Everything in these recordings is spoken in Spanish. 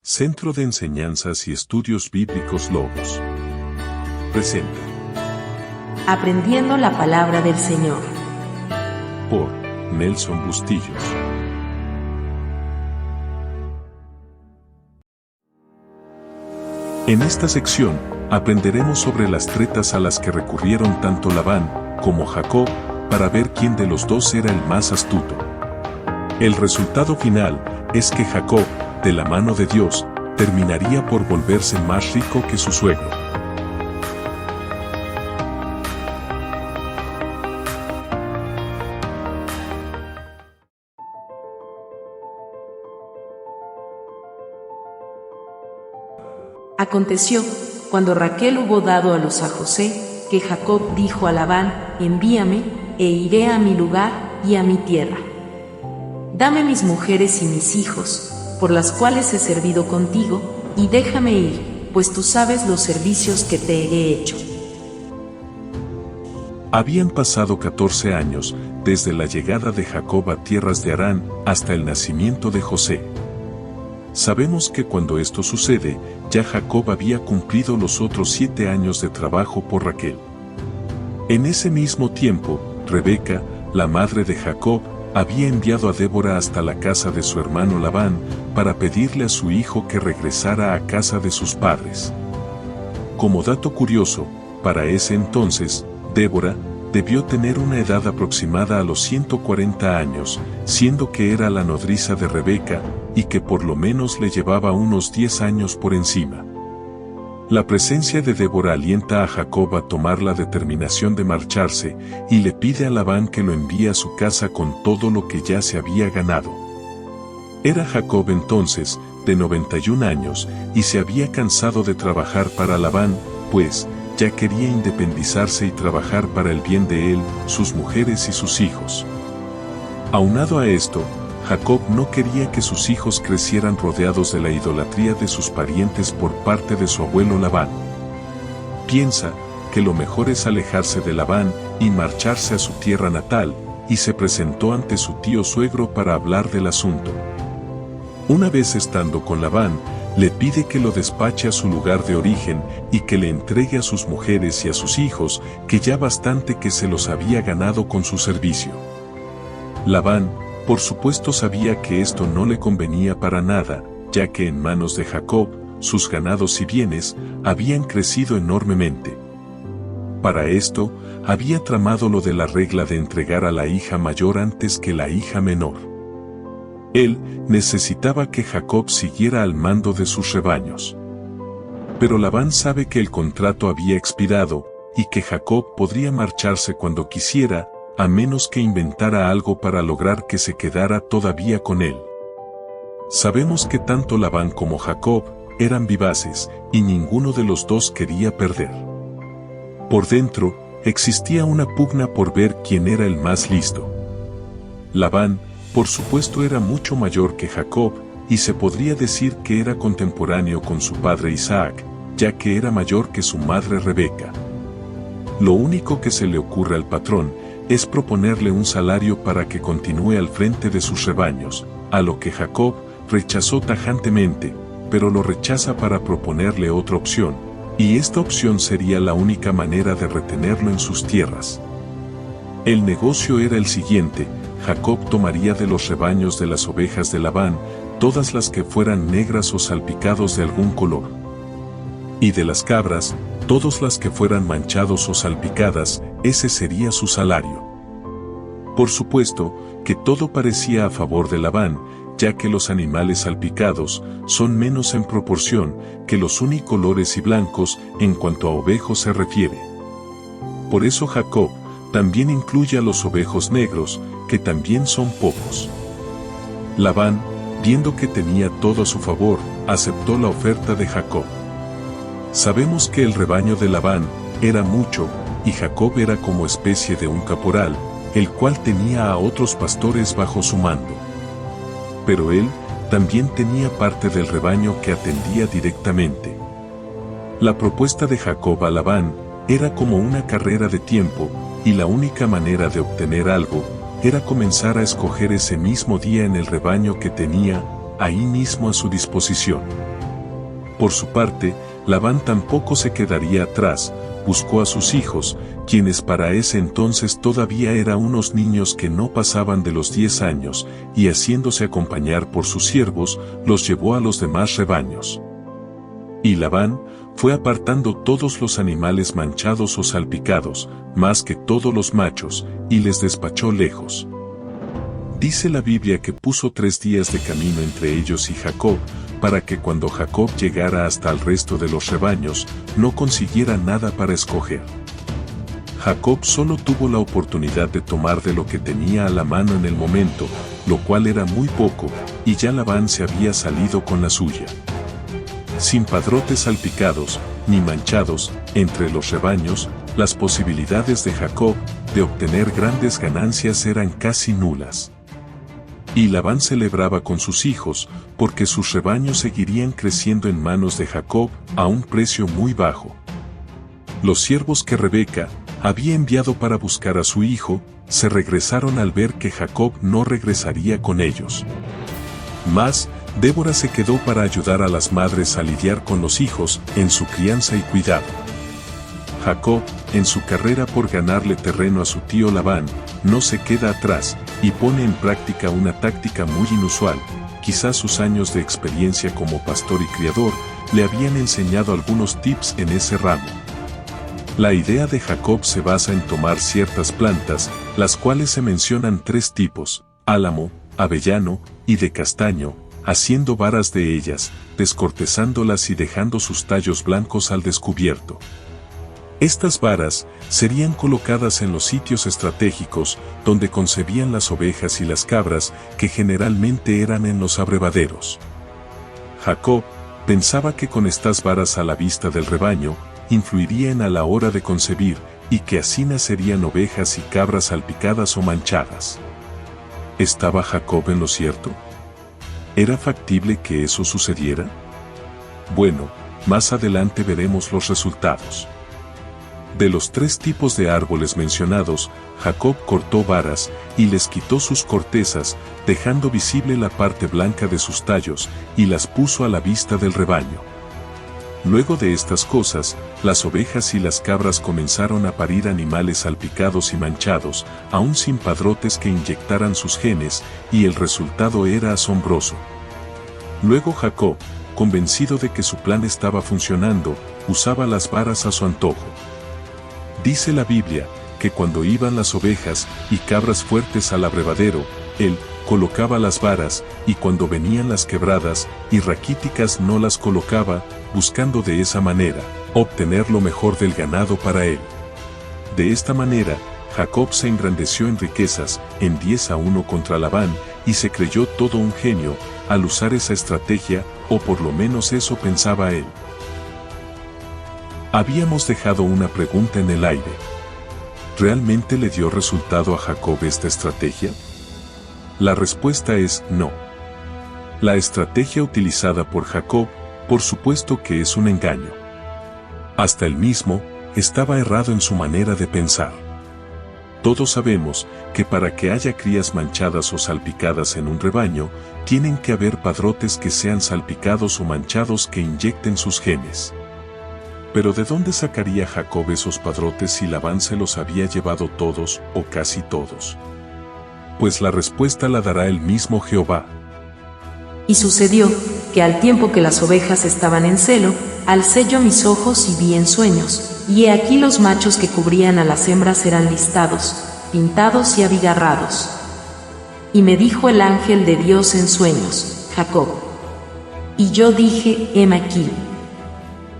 Centro de Enseñanzas y Estudios Bíblicos Logos presenta Aprendiendo la Palabra del Señor por Nelson Bustillos. En esta sección aprenderemos sobre las tretas a las que recurrieron tanto Labán como Jacob para ver quién de los dos era el más astuto. El resultado final es que Jacob, de la mano de Dios, terminaría por volverse más rico que su suegro. Aconteció, cuando Raquel hubo dado a luz a José, que Jacob dijo a Labán: envíame, e iré a mi lugar y a mi tierra. Dame mis mujeres y mis hijos, por las cuales he servido contigo, y déjame ir, pues tú sabes los servicios que te he hecho. Habían pasado 14 años, desde la llegada de Jacob a tierras de Harán hasta el nacimiento de José. Sabemos que cuando esto sucede, ya Jacob había cumplido los otros 7 años de trabajo por Raquel. En ese mismo tiempo, Rebeca, la madre de Jacob, había enviado a Débora hasta la casa de su hermano Labán para pedirle a su hijo que regresara a casa de sus padres. Como dato curioso, para ese entonces, Débora debió tener una edad aproximada a los 140 años, siendo que era la nodriza de Rebeca, y que por lo menos le llevaba unos 10 años por encima. La presencia de Débora alienta a Jacob a tomar la determinación de marcharse, y le pide a Labán que lo envíe a su casa con todo lo que ya se había ganado. Era Jacob entonces, de 91 años, y se había cansado de trabajar para Labán, pues, ya quería independizarse y trabajar para el bien de él, sus mujeres y sus hijos. Aunado a esto, Jacob no quería que sus hijos crecieran rodeados de la idolatría de sus parientes por parte de su abuelo Labán. Piensa que lo mejor es alejarse de Labán y marcharse a su tierra natal, y se presentó ante su tío suegro para hablar del asunto. Una vez estando con Labán, le pide que lo despache a su lugar de origen y que le entregue a sus mujeres y a sus hijos, que ya bastante que se los había ganado con su servicio. Labán, por supuesto, sabía que esto no le convenía para nada, ya que en manos de Jacob, sus ganados y bienes habían crecido enormemente. Para esto, había tramado lo de la regla de entregar a la hija mayor antes que la hija menor. Él necesitaba que Jacob siguiera al mando de sus rebaños. Pero Labán sabe que el contrato había expirado, y que Jacob podría marcharse cuando quisiera, a menos que inventara algo para lograr que se quedara todavía con él. Sabemos que tanto Labán como Jacob eran vivaces, y ninguno de los dos quería perder. Por dentro, existía una pugna por ver quién era el más listo. Labán, por supuesto, era mucho mayor que Jacob, y se podría decir que era contemporáneo con su padre Isaac, ya que era mayor que su madre Rebeca. Lo único que se le ocurre al patrón es proponerle un salario para que continúe al frente de sus rebaños, a lo que Jacob rechazó tajantemente, pero lo rechaza para proponerle otra opción, y esta opción sería la única manera de retenerlo en sus tierras. El negocio era el siguiente: Jacob tomaría de los rebaños de las ovejas de Labán todas las que fueran negras o salpicados de algún color, y de las cabras, todas las que fueran manchados o salpicadas. Ese sería su salario. Por supuesto que todo parecía a favor de Labán, ya que los animales salpicados son menos en proporción que los unicolores y blancos en cuanto a ovejos se refiere. Por eso Jacob también incluye a los ovejos negros, que también son pocos. Labán, viendo que tenía todo a su favor, aceptó la oferta de Jacob. Sabemos que el rebaño de Labán era mucho, y Jacob era como especie de un caporal, el cual tenía a otros pastores bajo su mando. Pero él también tenía parte del rebaño que atendía directamente. La propuesta de Jacob a Labán era como una carrera de tiempo, y la única manera de obtener algo era comenzar a escoger ese mismo día en el rebaño que tenía ahí mismo a su disposición. Por su parte, Labán tampoco se quedaría atrás, buscó a sus hijos, quienes para ese entonces todavía eran unos niños que no pasaban de los 10 años, y haciéndose acompañar por sus siervos, los llevó a los demás rebaños. Y Labán fue apartando todos los animales manchados o salpicados, más que todos los machos, y les despachó lejos. Dice la Biblia que puso 3 días de camino entre ellos y Jacob, para que cuando Jacob llegara hasta el resto de los rebaños, no consiguiera nada para escoger. Jacob solo tuvo la oportunidad de tomar de lo que tenía a la mano en el momento, lo cual era muy poco, y ya Labán se había salido con la suya. Sin padrotes salpicados, ni manchados, entre los rebaños, las posibilidades de Jacob de obtener grandes ganancias eran casi nulas. Y Labán celebraba con sus hijos, porque sus rebaños seguirían creciendo en manos de Jacob a un precio muy bajo. Los siervos que Rebeca había enviado para buscar a su hijo, se regresaron al ver que Jacob no regresaría con ellos. Mas, Débora se quedó para ayudar a las madres a lidiar con los hijos en su crianza y cuidado. Jacob, en su carrera por ganarle terreno a su tío Labán, no se queda atrás, y pone en práctica una táctica muy inusual. Quizás sus años de experiencia como pastor y criador le habían enseñado algunos tips en ese ramo. La idea de Jacob se basa en tomar ciertas plantas, las cuales se mencionan 3 tipos: álamo, avellano y de castaño, haciendo varas de ellas, descortezándolas y dejando sus tallos blancos al descubierto. Estas varas serían colocadas en los sitios estratégicos donde concebían las ovejas y las cabras, que generalmente eran en los abrevaderos. Jacob pensaba que con estas varas a la vista del rebaño, influirían a la hora de concebir, y que así nacerían ovejas y cabras salpicadas o manchadas. ¿Estaba Jacob en lo cierto? ¿Era factible que eso sucediera? Bueno, más adelante veremos los resultados. De los 3 tipos de árboles mencionados, Jacob cortó varas y les quitó sus cortezas, dejando visible la parte blanca de sus tallos, y las puso a la vista del rebaño. Luego de estas cosas, las ovejas y las cabras comenzaron a parir animales salpicados y manchados, aún sin padrotes que inyectaran sus genes, y el resultado era asombroso. Luego Jacob, convencido de que su plan estaba funcionando, usaba las varas a su antojo. Dice la Biblia, que cuando iban las ovejas y cabras fuertes al abrevadero, él colocaba las varas, y cuando venían las quebradas y raquíticas no las colocaba, buscando de esa manera obtener lo mejor del ganado para él. De esta manera, Jacob se engrandeció en riquezas, en 10-1 contra Labán, y se creyó todo un genio al usar esa estrategia, o por lo menos eso pensaba él. Habíamos dejado una pregunta en el aire. ¿Realmente le dio resultado a Jacob esta estrategia? La respuesta es no. La estrategia utilizada por Jacob, por supuesto que es un engaño. Hasta él mismo estaba errado en su manera de pensar. Todos sabemos que para que haya crías manchadas o salpicadas en un rebaño, tienen que haber padrotes que sean salpicados o manchados que inyecten sus genes. Pero ¿de dónde sacaría Jacob esos padrotes si Labán se los había llevado todos o casi todos? Pues la respuesta la dará el mismo Jehová. Y sucedió, que al tiempo que las ovejas estaban en celo, alcé yo mis ojos y vi en sueños, y he aquí los machos que cubrían a las hembras eran listados, pintados y abigarrados. Y me dijo el ángel de Dios en sueños: Jacob. Y yo dije: heme aquí.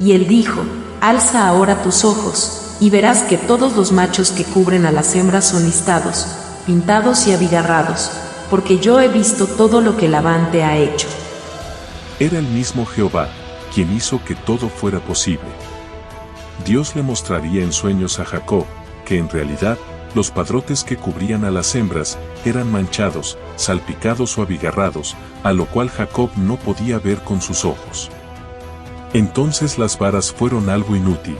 Y él dijo: alza ahora tus ojos, y verás que todos los machos que cubren a las hembras son listados, pintados y abigarrados, porque yo he visto todo lo que Labán te ha hecho. Era el mismo Jehová, quien hizo que todo fuera posible. Dios le mostraría en sueños a Jacob, que en realidad, los padrotes que cubrían a las hembras, eran manchados, salpicados o abigarrados, a lo cual Jacob no podía ver con sus ojos. Entonces las varas fueron algo inútil.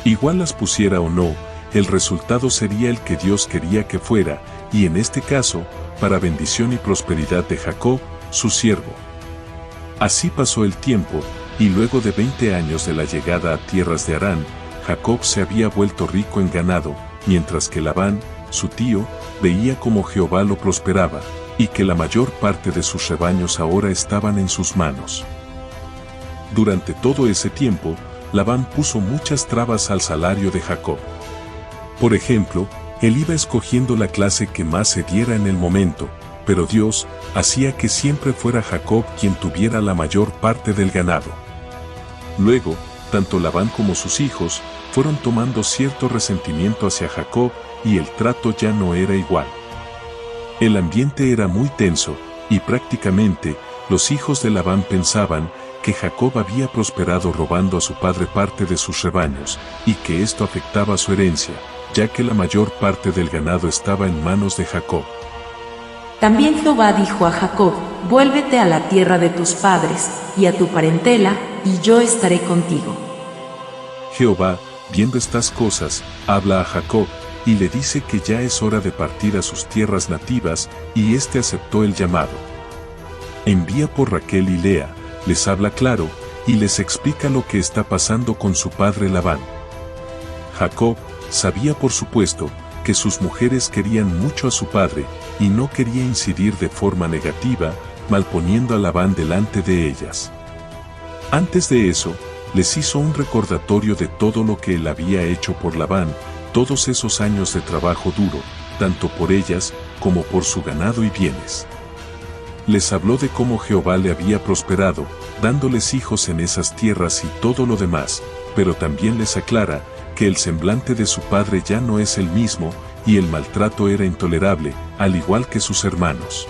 Igual las pusiera o no, el resultado sería el que Dios quería que fuera, y en este caso, para bendición y prosperidad de Jacob, su siervo. Así pasó el tiempo, y luego de 20 años de la llegada a tierras de Harán, Jacob se había vuelto rico en ganado, mientras que Labán, su tío, veía cómo Jehová lo prosperaba, y que la mayor parte de sus rebaños ahora estaban en sus manos. Durante todo ese tiempo, Labán puso muchas trabas al salario de Jacob. Por ejemplo, él iba escogiendo la clase que más se diera en el momento, pero Dios hacía que siempre fuera Jacob quien tuviera la mayor parte del ganado. Luego, tanto Labán como sus hijos fueron tomando cierto resentimiento hacia Jacob y el trato ya no era igual. El ambiente era muy tenso, y prácticamente los hijos de Labán pensaban que Jacob había prosperado robando a su padre parte de sus rebaños, y que esto afectaba su herencia, ya que la mayor parte del ganado estaba en manos de Jacob. También Jehová dijo a Jacob: vuélvete a la tierra de tus padres, y a tu parentela, y yo estaré contigo. Jehová, viendo estas cosas, habla a Jacob, y le dice que ya es hora de partir a sus tierras nativas, y éste aceptó el llamado. Envía por Raquel y Lea, les habla claro, y les explica lo que está pasando con su padre Labán. Jacob sabía por supuesto que sus mujeres querían mucho a su padre, y no quería incidir de forma negativa, malponiendo a Labán delante de ellas. Antes de eso, les hizo un recordatorio de todo lo que él había hecho por Labán, todos esos años de trabajo duro, tanto por ellas como por su ganado y bienes. Les habló de cómo Jehová le había prosperado, dándoles hijos en esas tierras y todo lo demás, pero también les aclara que el semblante de su padre ya no es el mismo, y el maltrato era intolerable, al igual que sus hermanos.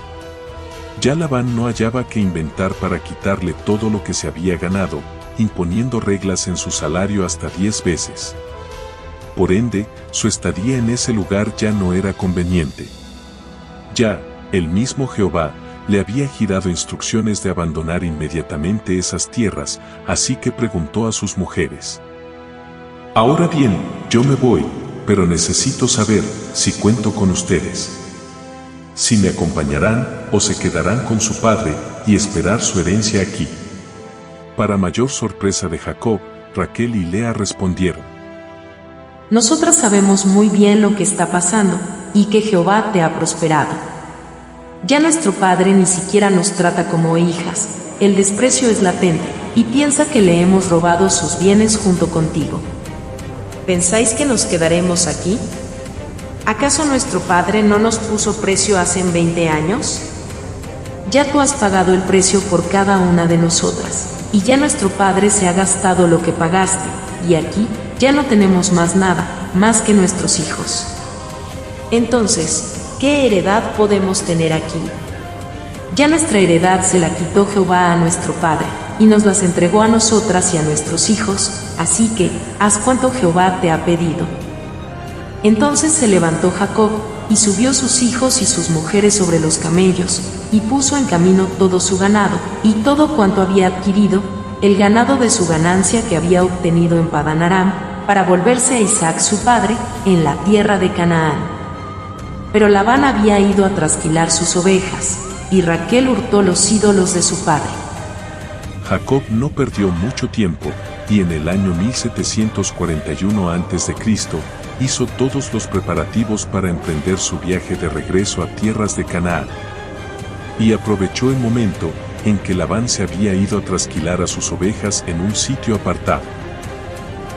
Ya Labán no hallaba que inventar para quitarle todo lo que se había ganado, imponiendo reglas en su salario hasta 10 veces. Por ende, su estadía en ese lugar ya no era conveniente. Ya, el mismo Jehová le había girado instrucciones de abandonar inmediatamente esas tierras, así que preguntó a sus mujeres: ahora bien, yo me voy, pero necesito saber si cuento con ustedes. Si me acompañarán o se quedarán con su padre y esperar su herencia aquí. Para mayor sorpresa de Jacob, Raquel y Lea respondieron: nosotras sabemos muy bien lo que está pasando, y que Jehová te ha prosperado. Ya nuestro padre ni siquiera nos trata como hijas, el desprecio es latente, y piensa que le hemos robado sus bienes junto contigo. ¿Pensáis que nos quedaremos aquí? ¿Acaso nuestro padre no nos puso precio hace 20 años? Ya tú has pagado el precio por cada una de nosotras, y ya nuestro padre se ha gastado lo que pagaste, y aquí ya no tenemos más nada, más que nuestros hijos. Entonces, ¿qué heredad podemos tener aquí? Ya nuestra heredad se la quitó Jehová a nuestro padre, y nos las entregó a nosotras y a nuestros hijos, así que, haz cuanto Jehová te ha pedido. Entonces se levantó Jacob, y subió sus hijos y sus mujeres sobre los camellos, y puso en camino todo su ganado, y todo cuanto había adquirido, el ganado de su ganancia que había obtenido en Padán Aram, para volverse a Isaac su padre, en la tierra de Canaán. Pero Labán había ido a trasquilar sus ovejas, y Raquel hurtó los ídolos de su padre. Jacob no perdió mucho tiempo, y en el año 1741 a.C., hizo todos los preparativos para emprender su viaje de regreso a tierras de Canaán. Y aprovechó el momento en que Labán se había ido a trasquilar a sus ovejas en un sitio apartado.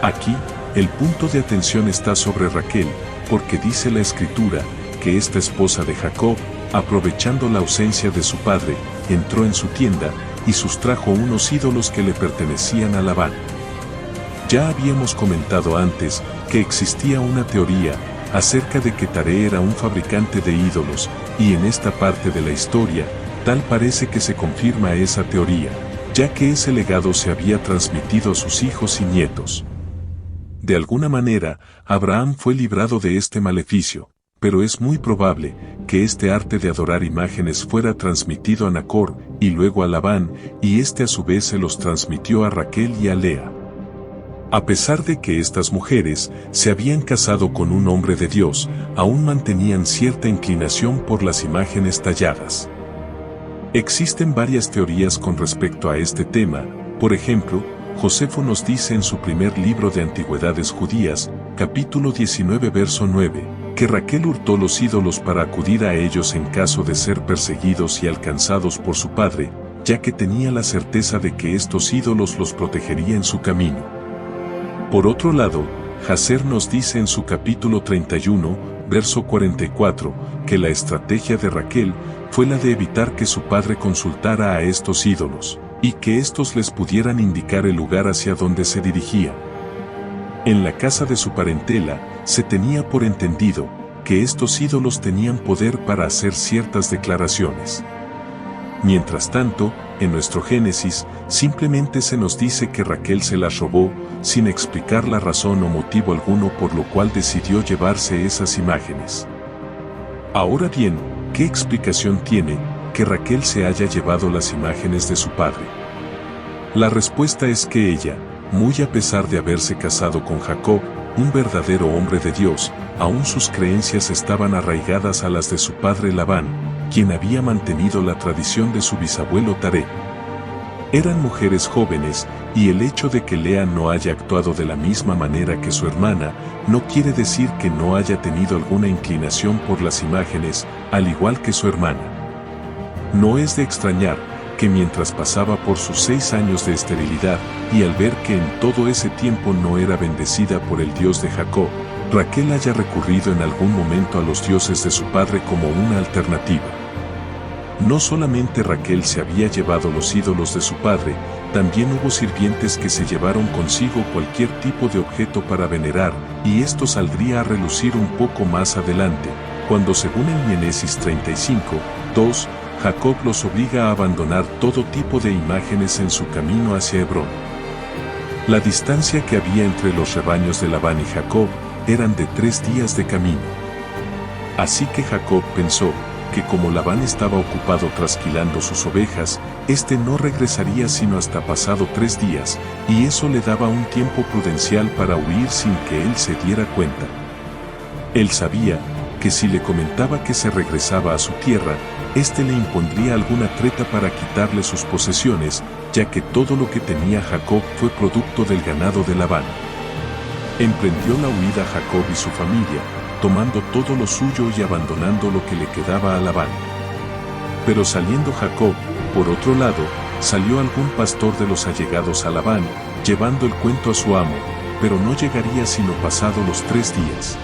Aquí, el punto de atención está sobre Raquel, porque dice la Escritura, que esta esposa de Jacob, aprovechando la ausencia de su padre, entró en su tienda, y sustrajo unos ídolos que le pertenecían a Labán. Ya habíamos comentado antes, que existía una teoría, acerca de que Taré era un fabricante de ídolos, y en esta parte de la historia, tal parece que se confirma esa teoría, ya que ese legado se había transmitido a sus hijos y nietos. De alguna manera, Abraham fue librado de este maleficio, pero es muy probable que este arte de adorar imágenes fuera transmitido a Nacor, y luego a Labán, y este a su vez se los transmitió a Raquel y a Lea. A pesar de que estas mujeres se habían casado con un hombre de Dios, aún mantenían cierta inclinación por las imágenes talladas. Existen varias teorías con respecto a este tema, Por ejemplo, Josefo nos dice en su primer libro de Antigüedades Judías, capítulo 19 verso 9, que Raquel hurtó los ídolos para acudir a ellos en caso de ser perseguidos y alcanzados por su padre, ya que tenía la certeza de que estos ídolos los protegería en su camino. Por otro lado, Jacer nos dice en su capítulo 31, verso 44, que la estrategia de Raquel fue la de evitar que su padre consultara a estos ídolos, y que éstos les pudieran indicar el lugar hacia donde se dirigía. En la casa de su parentela, se tenía por entendido que estos ídolos tenían poder para hacer ciertas declaraciones. Mientras tanto, en nuestro Génesis, simplemente se nos dice que Raquel se las robó, sin explicar la razón o motivo alguno por lo cual decidió llevarse esas imágenes. Ahora bien, ¿qué explicación tiene que Raquel se haya llevado las imágenes de su padre? La respuesta es que ella, muy a pesar de haberse casado con Jacob, un verdadero hombre de Dios, aún sus creencias estaban arraigadas a las de su padre Labán, quien había mantenido la tradición de su bisabuelo Taré. Eran mujeres jóvenes, y el hecho de que Lea no haya actuado de la misma manera que su hermana, no quiere decir que no haya tenido alguna inclinación por las imágenes, al igual que su hermana. No es de extrañar que mientras pasaba por sus 6 años de esterilidad, y al ver que en todo ese tiempo no era bendecida por el Dios de Jacob, Raquel haya recurrido en algún momento a los dioses de su padre como una alternativa. No solamente Raquel se había llevado los ídolos de su padre, también hubo sirvientes que se llevaron consigo cualquier tipo de objeto para venerar, y esto saldría a relucir un poco más adelante, cuando según el Génesis 35, 2, Jacob los obliga a abandonar todo tipo de imágenes en su camino hacia Hebrón. La distancia que había entre los rebaños de Labán y Jacob eran de 3 días de camino. Así que Jacob pensó que como Labán estaba ocupado trasquilando sus ovejas, éste no regresaría sino hasta pasado 3 días, y eso le daba un tiempo prudencial para huir sin que él se diera cuenta. Él sabía que si le comentaba que se regresaba a su tierra, éste le impondría alguna treta para quitarle sus posesiones, ya que todo lo que tenía Jacob fue producto del ganado de Labán. Emprendió la huida Jacob y su familia, tomando todo lo suyo y abandonando lo que le quedaba a Labán. Pero saliendo Jacob, por otro lado, salió algún pastor de los allegados a Labán, llevando el cuento a su amo, pero no llegaría sino pasado los 3 días.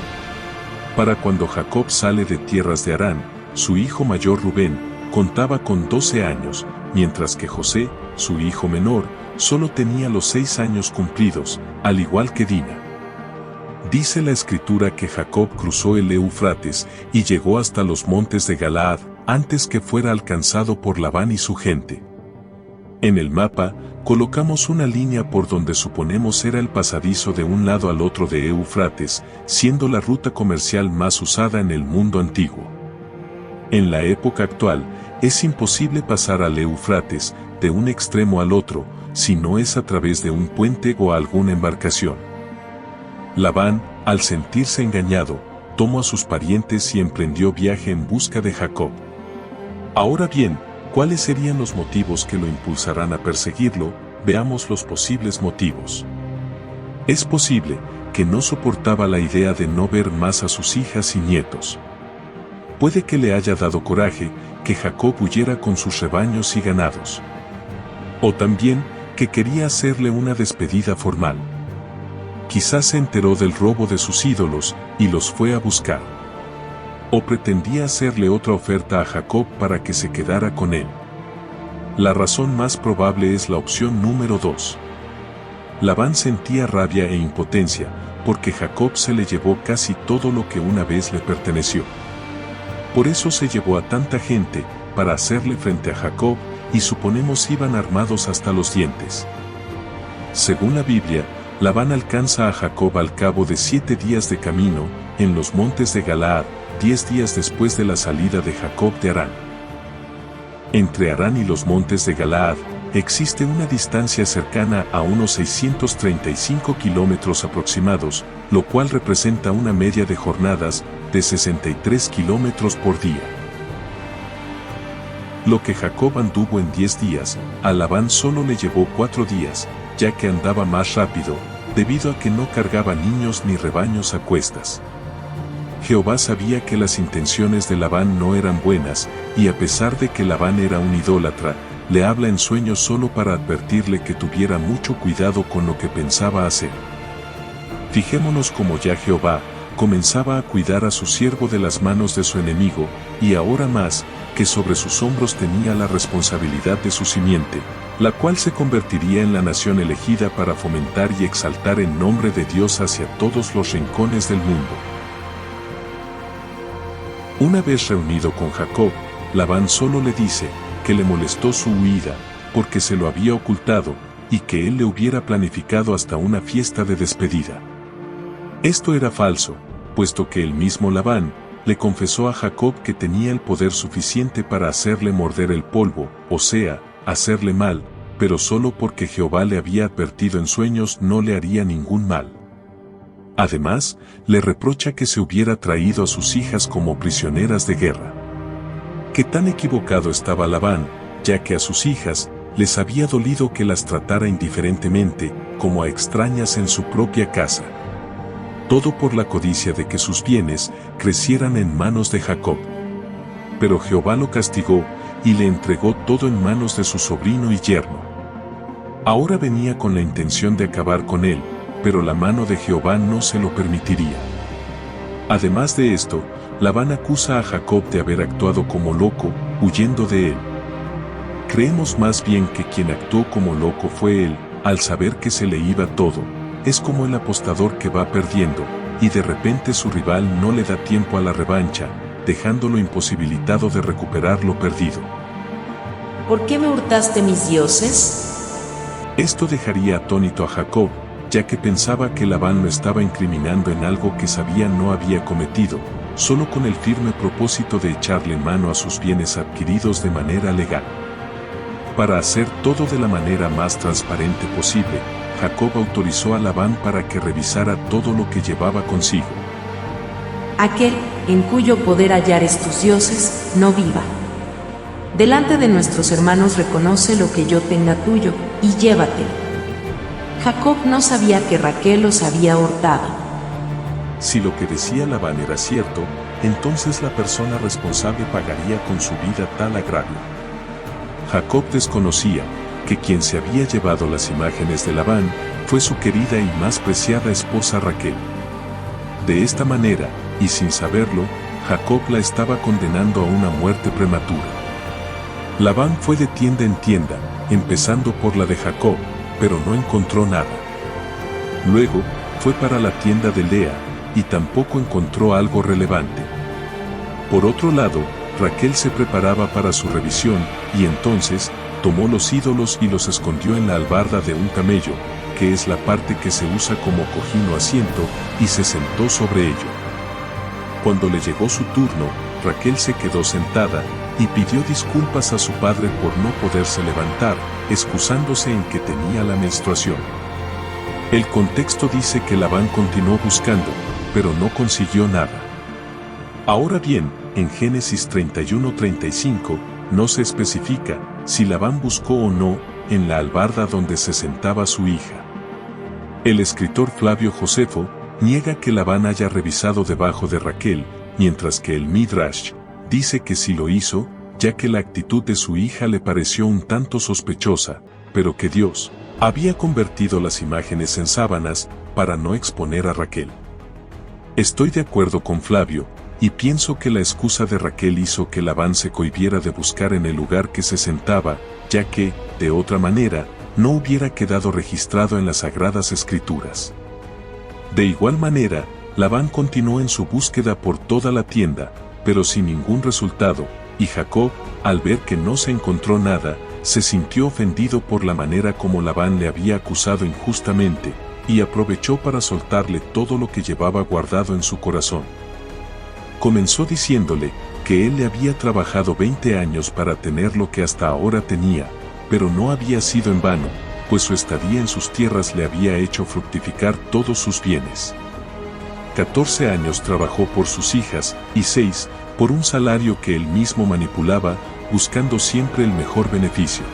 Para cuando Jacob sale de tierras de Harán, su hijo mayor Rubén, contaba con 12 años, mientras que José, su hijo menor, solo tenía los 6 años cumplidos, al igual que Dina. Dice la escritura que Jacob cruzó el Éufrates y llegó hasta los montes de Galaad, antes que fuera alcanzado por Labán y su gente. En el mapa, colocamos una línea por donde suponemos era el pasadizo de un lado al otro de Éufrates, siendo la ruta comercial más usada en el mundo antiguo. En la época actual, es imposible pasar al Éufrates de un extremo al otro, si no es a través de un puente o alguna embarcación. Labán, al sentirse engañado, tomó a sus parientes y emprendió viaje en busca de Jacob. Ahora bien, ¿cuáles serían los motivos que lo impulsarán a perseguirlo? Veamos los posibles motivos. Es posible que no soportaba la idea de no ver más a sus hijas y nietos. Puede que le haya dado coraje que Jacob huyera con sus rebaños y ganados. O también que quería hacerle una despedida formal. Quizás se enteró del robo de sus ídolos y los fue a buscar. O pretendía hacerle otra oferta a Jacob para que se quedara con él. La razón más probable es la opción número 2. Labán sentía rabia e impotencia, porque Jacob se le llevó casi todo lo que una vez le perteneció. Por eso se llevó a tanta gente, para hacerle frente a Jacob, y suponemos iban armados hasta los dientes. Según la Biblia, Labán alcanza a Jacob al cabo de 7 días de camino, en los montes de Galaad, 10 días después de la salida de Jacob de Harán. Entre Harán y los montes de Galaad, existe una distancia cercana a unos 635 kilómetros aproximados, lo cual representa una media de jornadas de 63 kilómetros por día. Lo que Jacob anduvo en 10 días, a Labán solo le llevó 4 días, ya que andaba más rápido, debido a que no cargaba niños ni rebaños a cuestas. Jehová sabía que las intenciones de Labán no eran buenas, y a pesar de que Labán era un idólatra, le habla en sueños solo para advertirle que tuviera mucho cuidado con lo que pensaba hacer. Fijémonos cómo ya Jehová comenzaba a cuidar a su siervo de las manos de su enemigo, y ahora más, que sobre sus hombros tenía la responsabilidad de su simiente, la cual se convertiría en la nación elegida para fomentar y exaltar el nombre de Dios hacia todos los rincones del mundo. Una vez reunido con Jacob, Labán solo le dice que le molestó su huida, porque se lo había ocultado, y que él le hubiera planificado hasta una fiesta de despedida. Esto era falso, puesto que el mismo Labán le confesó a Jacob que tenía el poder suficiente para hacerle morder el polvo, o sea, hacerle mal, pero solo porque Jehová le había advertido en sueños no le haría ningún mal. Además, le reprocha que se hubiera traído a sus hijas como prisioneras de guerra. Qué tan equivocado estaba Labán, ya que a sus hijas les había dolido que las tratara indiferentemente, como a extrañas en su propia casa. Todo por la codicia de que sus bienes crecieran en manos de Jacob. Pero Jehová lo castigó, y le entregó todo en manos de su sobrino y yerno. Ahora venía con la intención de acabar con él, pero la mano de Jehová no se lo permitiría. Además de esto, Labán acusa a Jacob de haber actuado como loco, huyendo de él. Creemos más bien que quien actuó como loco fue él, al saber que se le iba todo. Es como el apostador que va perdiendo, y de repente su rival no le da tiempo a la revancha, dejándolo imposibilitado de recuperar lo perdido. ¿Por qué me hurtaste mis dioses? Esto dejaría atónito a Jacob, ya que pensaba que Labán lo estaba incriminando en algo que sabía no había cometido, solo con el firme propósito de echarle mano a sus bienes adquiridos de manera legal. Para hacer todo de la manera más transparente posible, Jacob autorizó a Labán para que revisara todo lo que llevaba consigo. Aquel, en cuyo poder hallares tus dioses, no viva. Delante de nuestros hermanos reconoce lo que yo tenga tuyo, y llévate. Jacob no sabía que Raquel los había hurtado. Si lo que decía Labán era cierto, entonces la persona responsable pagaría con su vida tal agravio. Jacob desconocía que quien se había llevado las imágenes de Labán fue su querida y más preciada esposa Raquel. De esta manera, y sin saberlo, Jacob la estaba condenando a una muerte prematura. Labán fue de tienda en tienda, empezando por la de Jacob, pero no encontró nada. Luego, fue para la tienda de Lea, y tampoco encontró algo relevante. Por otro lado, Raquel se preparaba para su revisión, y entonces, tomó los ídolos y los escondió en la albarda de un camello, que es la parte que se usa como cojín o asiento, y se sentó sobre ello. Cuando le llegó su turno, Raquel se quedó sentada, y pidió disculpas a su padre por no poderse levantar, excusándose en que tenía la menstruación. El contexto dice que Labán continuó buscando, pero no consiguió nada. Ahora bien, en Génesis 31:35, no se especifica si Labán buscó o no en la albarda donde se sentaba su hija. El escritor Flavio Josefo niega que Labán haya revisado debajo de Raquel, mientras que el Midrash dice que sí lo hizo, ya que la actitud de su hija le pareció un tanto sospechosa, pero que Dios había convertido las imágenes en sábanas para no exponer a Raquel. Estoy de acuerdo con Flavio, y pienso que la excusa de Raquel hizo que Labán se cohibiera de buscar en el lugar que se sentaba, ya que, de otra manera, no hubiera quedado registrado en las Sagradas Escrituras. De igual manera, Labán continuó en su búsqueda por toda la tienda, pero sin ningún resultado, y Jacob, al ver que no se encontró nada, se sintió ofendido por la manera como Labán le había acusado injustamente, y aprovechó para soltarle todo lo que llevaba guardado en su corazón. Comenzó diciéndole que él le había trabajado 20 años para tener lo que hasta ahora tenía, pero no había sido en vano, pues su estadía en sus tierras le había hecho fructificar todos sus bienes. 14 años trabajó por sus hijas, y 6, por un salario que él mismo manipulaba, buscando siempre el mejor beneficio.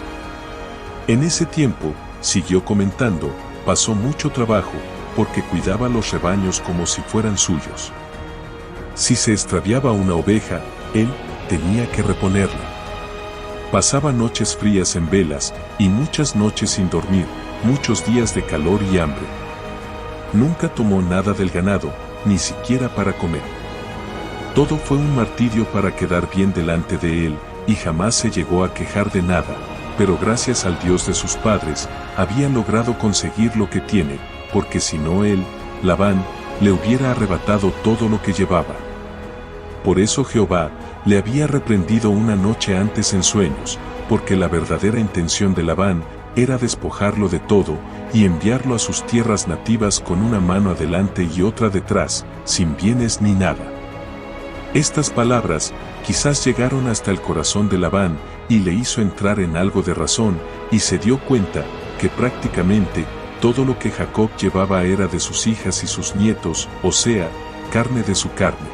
En ese tiempo, siguió comentando, pasó mucho trabajo, porque cuidaba los rebaños como si fueran suyos. Si se extraviaba una oveja, él tenía que reponerla. Pasaba noches frías en velas, y muchas noches sin dormir, muchos días de calor y hambre. Nunca tomó nada del ganado, ni siquiera para comer. Todo fue un martirio para quedar bien delante de él, y jamás se llegó a quejar de nada, pero gracias al Dios de sus padres, había logrado conseguir lo que tiene, porque si no él, Labán, le hubiera arrebatado todo lo que llevaba. Por eso Jehová le había reprendido una noche antes en sueños, porque la verdadera intención de Labán era despojarlo de todo, y enviarlo a sus tierras nativas con una mano adelante y otra detrás, sin bienes ni nada. Estas palabras quizás llegaron hasta el corazón de Labán, y le hizo entrar en algo de razón, y se dio cuenta que prácticamente todo lo que Jacob llevaba era de sus hijas y sus nietos, o sea, carne de su carne.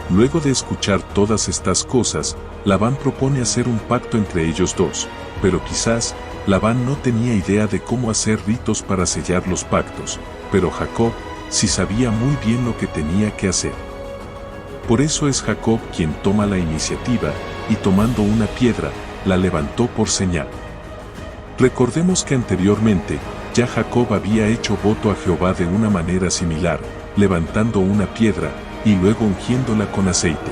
Luego de escuchar todas estas cosas, Labán propone hacer un pacto entre ellos dos, pero quizás Labán no tenía idea de cómo hacer ritos para sellar los pactos, pero Jacob sí sabía muy bien lo que tenía que hacer. Por eso es Jacob quien toma la iniciativa, y tomando una piedra, la levantó por señal. Recordemos que anteriormente, ya Jacob había hecho voto a Jehová de una manera similar, levantando una piedra, y luego ungiéndola con aceite.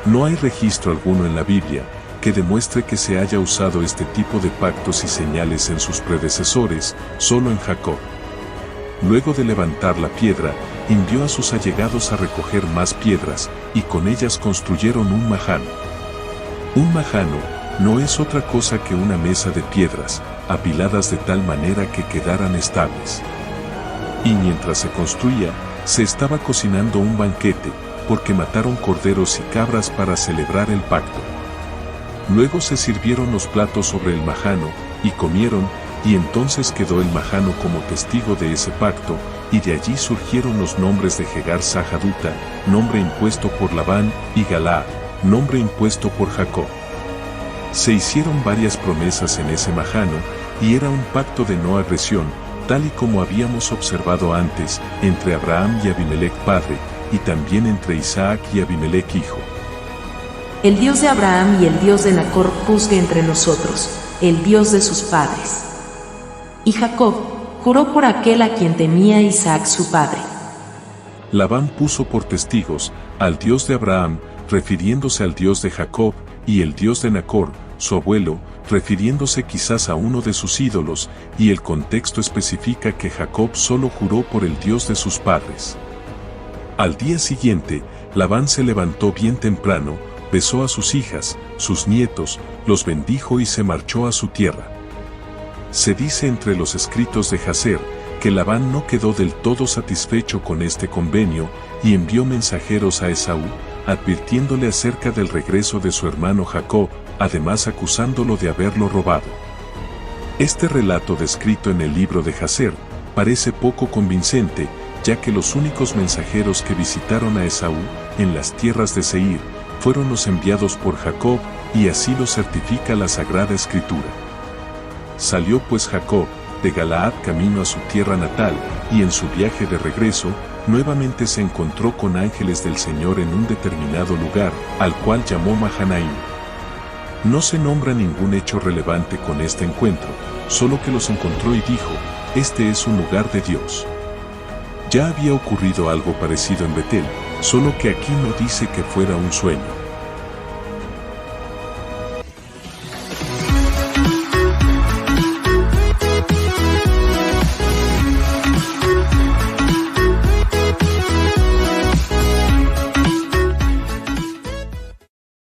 No hay registro alguno en la Biblia que demuestre que se haya usado este tipo de pactos y señales en sus predecesores, solo en Jacob. Luego de levantar la piedra, envió a sus allegados a recoger más piedras, y con ellas construyeron un majano. Un majano no es otra cosa que una mesa de piedras, apiladas de tal manera que quedaran estables. Y mientras se construía, se estaba cocinando un banquete, porque mataron corderos y cabras para celebrar el pacto. Luego se sirvieron los platos sobre el majano, y comieron, y entonces quedó el majano como testigo de ese pacto, y de allí surgieron los nombres de Jegar Sahaduta, nombre impuesto por Labán, y Galaad, nombre impuesto por Jacob. Se hicieron varias promesas en ese majano, y era un pacto de no agresión, tal y como habíamos observado antes, entre Abraham y Abimelech padre, y también entre Isaac y Abimelech hijo. El Dios de Abraham y el Dios de Nacor juzgue entre nosotros, el Dios de sus padres. Y Jacob juró por aquel a quien temía Isaac su padre. Labán puso por testigos al Dios de Abraham, refiriéndose al Dios de Jacob, y el Dios de Nacor, su abuelo, refiriéndose quizás a uno de sus ídolos, y el contexto especifica que Jacob solo juró por el Dios de sus padres. Al día siguiente, Labán se levantó bien temprano, besó a sus hijas, sus nietos, los bendijo y se marchó a su tierra. Se dice entre los escritos de Jaser, que Labán no quedó del todo satisfecho con este convenio, y envió mensajeros a Esaú, advirtiéndole acerca del regreso de su hermano Jacob, además acusándolo de haberlo robado. Este relato descrito en el libro de Jaser, parece poco convincente, ya que los únicos mensajeros que visitaron a Esaú, en las tierras de Seir, fueron los enviados por Jacob, y así lo certifica la Sagrada Escritura. Salió pues Jacob de Galaad camino a su tierra natal, y en su viaje de regreso, nuevamente se encontró con ángeles del Señor en un determinado lugar, al cual llamó Mahanaim. No se nombra ningún hecho relevante con este encuentro, solo que los encontró y dijo, este es un lugar de Dios. Ya había ocurrido algo parecido en Betel, solo que aquí no dice que fuera un sueño.